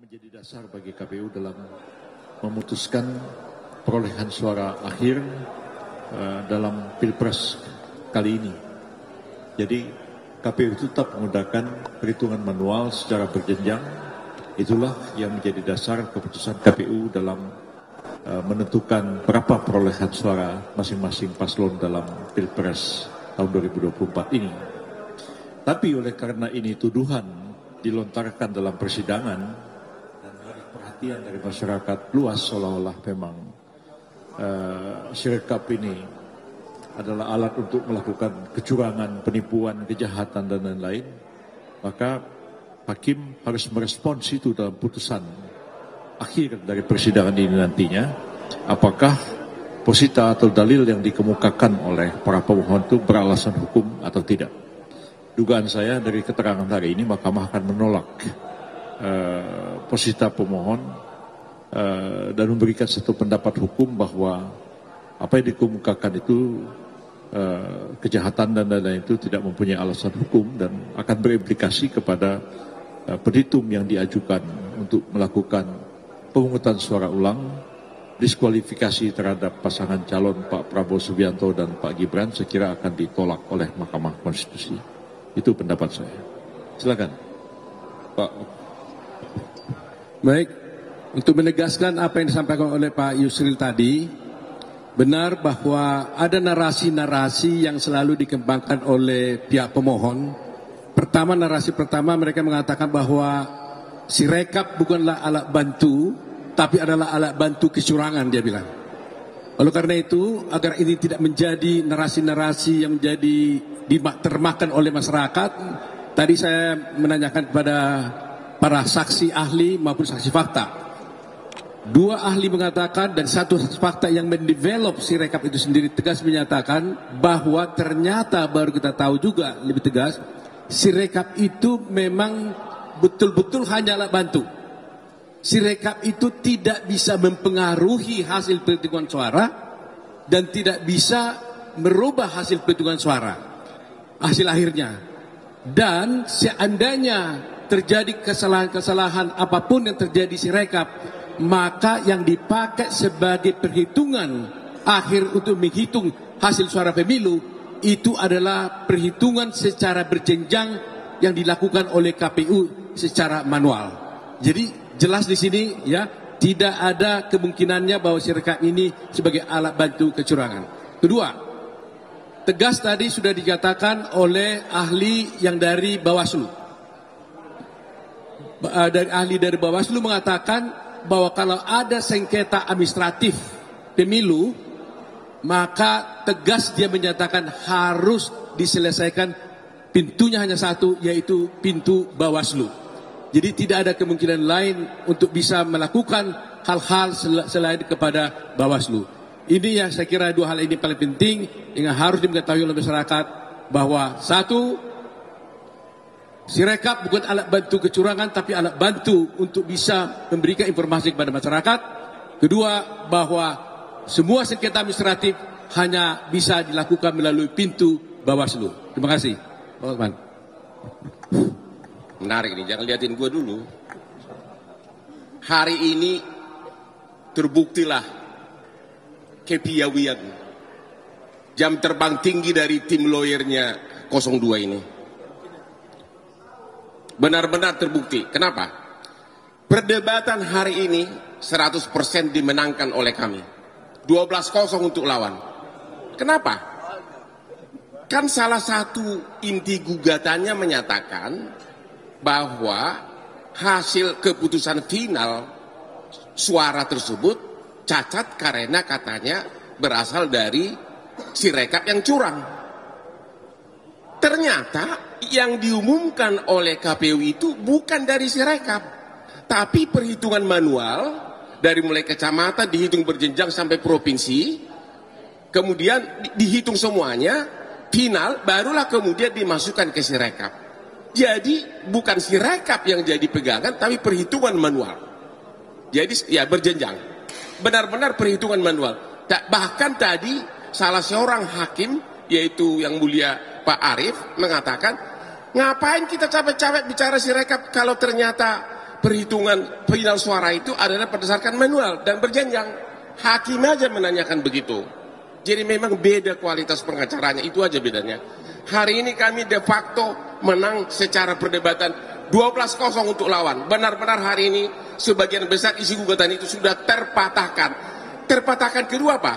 menjadi dasar bagi KPU dalam memutuskan perolehan suara akhir dalam Pilpres kali ini. Jadi KPU tetap menggunakan perhitungan manual secara berjenjang. Itulah yang menjadi dasar keputusan KPU dalam menentukan berapa perolehan suara masing-masing paslon dalam Pilpres tahun 2024 ini. Tapi oleh karena ini tuduhan dilontarkan dalam persidangan dan menarik perhatian dari masyarakat luas seolah-olah memang Sirekap ini adalah alat untuk melakukan kecurangan, penipuan, kejahatan dan lain-lain, maka hakim harus merespons itu dalam putusan akhir dari persidangan ini nantinya, apakah posita atau dalil yang dikemukakan oleh para pemohon itu beralasan hukum atau tidak. Dugaan saya dari keterangan hari ini Mahkamah akan menolak posita pemohon dan memberikan satu pendapat hukum bahwa apa yang dikemukakan itu kejahatan dan lain-lain itu tidak mempunyai alasan hukum dan akan berimplikasi kepada petitum yang diajukan untuk melakukan pemungutan suara ulang, diskualifikasi terhadap pasangan calon Pak Prabowo Subianto dan Pak Gibran, saya kira akan ditolak oleh Mahkamah Konstitusi. Itu pendapat saya. Silakan, Pak. Baik, untuk menegaskan apa yang disampaikan oleh Pak Yusril tadi, benar bahwa ada narasi-narasi yang selalu dikembangkan oleh pihak pemohon. Pertama, narasi pertama mereka mengatakan bahwa Sirekap bukanlah alat bantu, tapi adalah alat bantu kecurangan, dia bilang. Oleh karena itu, agar ini tidak menjadi narasi-narasi yang menjadi termakan oleh masyarakat, tadi saya menanyakan kepada para saksi ahli maupun saksi fakta. Dua ahli mengatakan dan satu saksi fakta yang mendevelop Sirekap itu sendiri tegas menyatakan bahwa ternyata baru kita tahu juga lebih tegas, Sirekap itu memang betul-betul hanya alat bantu. Sirekap itu tidak bisa mempengaruhi hasil perhitungan suara dan tidak bisa merubah hasil perhitungan suara, hasil akhirnya. Dan seandainya terjadi kesalahan-kesalahan apapun yang terjadi Sirekap, maka yang dipakai sebagai perhitungan akhir untuk menghitung hasil suara pemilu itu adalah perhitungan secara berjenjang yang dilakukan oleh KPU secara manual. Jadi jelas di sini ya, tidak ada kemungkinannya bahwa Sirekap ini sebagai alat bantu kecurangan. Kedua, tegas tadi sudah dikatakan oleh ahli yang dari Bawaslu. Ahli dari Bawaslu mengatakan bahwa kalau ada sengketa administratif pemilu, maka tegas dia menyatakan harus diselesaikan, pintunya hanya satu, yaitu pintu Bawaslu. Jadi tidak ada kemungkinan lain untuk bisa melakukan hal-hal selain kepada Bawaslu. Ini yang saya kira dua hal ini paling penting yang harus diketahui oleh masyarakat, bahwa satu, Sirekap bukan alat bantu kecurangan tapi alat bantu untuk bisa memberikan informasi kepada masyarakat. Kedua, bahwa semua sengketa administratif hanya bisa dilakukan melalui pintu Bawaslu. Terima kasih, Pak Osman. Menarik nih, jangan liatin gue dulu. Hari ini terbuktilah kepiawian, jam terbang tinggi dari tim lawyernya 02 ini. Benar-benar terbukti. Kenapa? Perdebatan hari ini 100% dimenangkan oleh kami. 12-0 untuk lawan. Kenapa? Kan salah satu inti gugatannya menyatakan bahwa hasil keputusan final suara tersebut cacat karena katanya berasal dari Sirekap yang curang. Ternyata yang diumumkan oleh KPU itu bukan dari Sirekap, tapi perhitungan manual dari mulai kecamatan dihitung berjenjang sampai provinsi, kemudian dihitung semuanya, final barulah kemudian dimasukkan ke Sirekap. Jadi bukan Sirekap yang jadi pegangan, tapi perhitungan manual. Jadi ya berjenjang, benar-benar perhitungan manual. Bahkan tadi salah seorang hakim, yaitu yang mulia Pak Arief, mengatakan, ngapain kita capek-capek bicara Sirekap kalau ternyata perhitungan final suara itu adalah berdasarkan manual dan berjenjang. Hakim aja menanyakan begitu. Jadi memang beda kualitas pengacaranya, itu aja bedanya. Hari ini kami de facto menang secara perdebatan 12-0 untuk lawan. Benar-benar hari ini sebagian besar isi gugatan itu sudah terpatahkan. Terpatahkan kedua apa?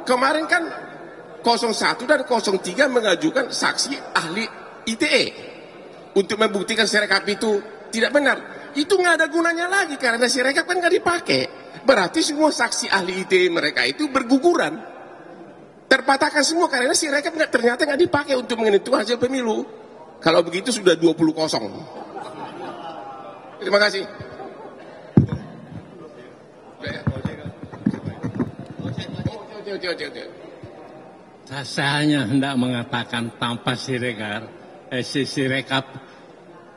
Kemarin kan 01 dan 03 mengajukan saksi ahli ITE untuk membuktikan Sirekap itu tidak benar. Itu nggak ada gunanya lagi karena Sirekap kan nggak dipakai. Berarti semua saksi ahli ITE mereka itu berguguran, terpatahkan semua karena Sirekap ternyata nggak dipakai untuk menentukan hasil pemilu. Kalau begitu sudah 20-0. Terima kasih. Saya hanya hendak mengatakan tanpa Sirekap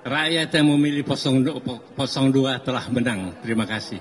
rakyat yang memilih 02 telah menang. Terima kasih.